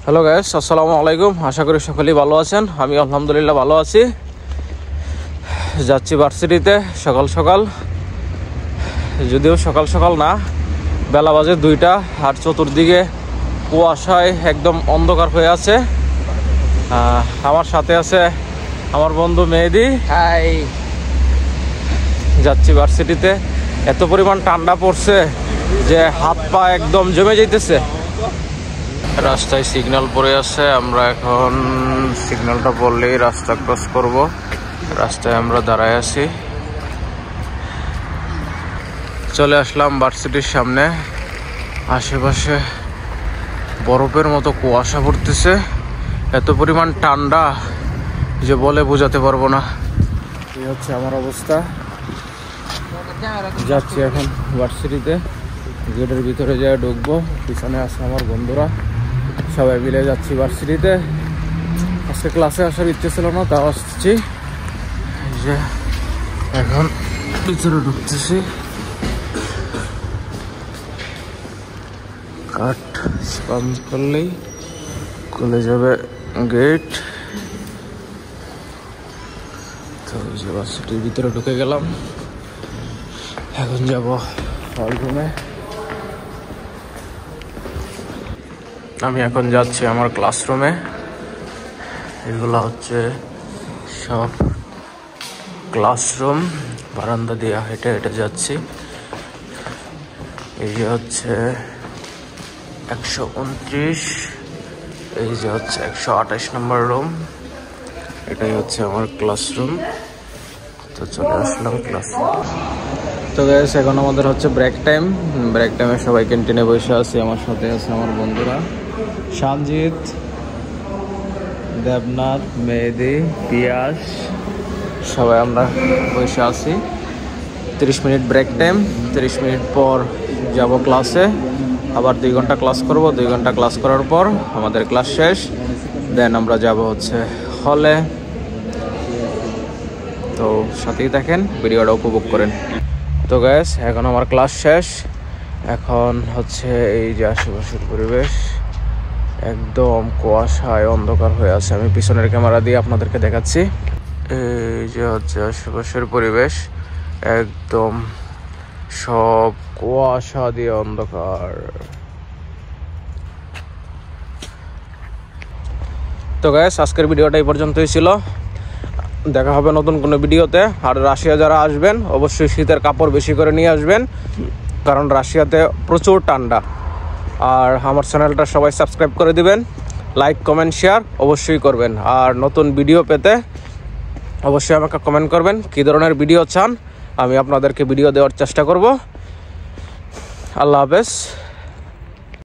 Hello guys, আসসালামু আলাইকুম। আশা করি সকলেই ভালো আছেন। আমি আলহামদুলিল্লাহ ভালো আছি। যাচ্ছি ভার্সিটিতে সকাল সকাল, যদিও সকাল সকাল না, বেলা বাজে 2টা, আর চতুর্দিকে কুয়াশায় একদম অন্ধকার হয়ে আছে। আমার সাথে আছে আমার বন্ধু মেহেদি। হাই। যাচ্ছি ভার্সিটিতে। এত পরিমাণ ঠান্ডা পড়ছে যে হাত পা একদম জমে যাইতেছে। রাস্তায় সিগন্যাল পড়ে আছে, আমরা এখন সিগন্যালটা পড়লেই রাস্তা ক্রস করব। রাস্তায় আমরা দাঁড়ায় আছি। চলে আসলাম ভার্সিটির সামনে। আশেপাশে বরফের মতো কুয়াশা পড়তেছে, এত পরিমাণ ঠান্ডা যে বলে বোঝাতে পারবো না। এই হচ্ছে আমার অবস্থা। যাচ্ছি এখন ভার্সিটিতে, গেটের ভিতরে যেয়ে ঢুকবো। পিছনে আছে আমার বন্ধুরা, সবাই মিলে যাচ্ছি ভার্সিটিতে। আজকে ক্লাসে আসার ইচ্ছে ছিল না, তাও আসছি। যে এখন ভিতরে ঢুকতেছি। কাট স্পাম করলেই খুলে যাবে গেট। তো এই যে ভার্সিটির ভিতরে ঢুকে গেলাম। এখন যাব হল রুমে। আমি এখন যাচ্ছি আমার ক্লাসরুমে। এগুলো হচ্ছে সব ক্লাসরুম। বারান্দা দিয়ে হেঁটে হেঁটে যাচ্ছি। এই যে হচ্ছে 129, এই যে হচ্ছে 128 নম্বর রুম। এটাই হচ্ছে আমার ক্লাসরুম। তো চলে আসলাম ক্লাসরুম। তো গাইস, এখন আমাদের হচ্ছে ব্রেক টাইম। ব্রেক টাইমে সবাই ক্যান্টিনে বসে আছি। আমার সাথে আছে আমার বন্ধুরা সঞ্জিত, দেবনাথ, মেহেদি, পিয়াস, সবাই আমরা বসে আছি। 30 মিনিট ব্রেক টাইম। 30 মিনিট পর যাব ক্লাসে। আবার 2 ঘন্টা ক্লাস করব। 2 ঘন্টা ক্লাস করার পর আমাদের ক্লাস শেষ। দেন আমরা যাব হচ্ছে হলে। তো সাথেই থাকেন, ভিডিওটা উপভোগ করেন। তো গাইস, এখন আমার ক্লাস শেষ। এখন হচ্ছে এই যে আশেপাশের পরিবেশ একদম কুয়াশায় অন্ধকার হয়ে আছে। আমি পিছনের ক্যামেরা দিয়ে আপনাদেরকে দেখাচ্ছি। এই যে হচ্ছে আশেপাশের পরিবেশ, একদম সব কুয়াশা দিয়ে অন্ধকার। তো গাইস, আজকের ভিডিওটা এই পর্যন্তই ছিল। দেখা হবে নতুন কোনো ভিডিওতে। আর রাশিয়া যারা আসবেন, অবশ্যই শীতের কাপড় বেশি করে নিয়ে আসবেন, কারণ রাশিয়াতে প্রচুর ঠান্ডা। আর আমার চ্যানেলটা সবাই সাবস্ক্রাইব করে দিবেন, লাইক কমেন্ট শেয়ার অবশ্যই করবেন। আর নতুন ভিডিও পেতে অবশ্যই আমাকে কমেন্ট করবেন কী ধরনের ভিডিও চান, আমি আপনাদেরকে ভিডিও দেওয়ার চেষ্টা করব। আল্লাহ হাফেজ।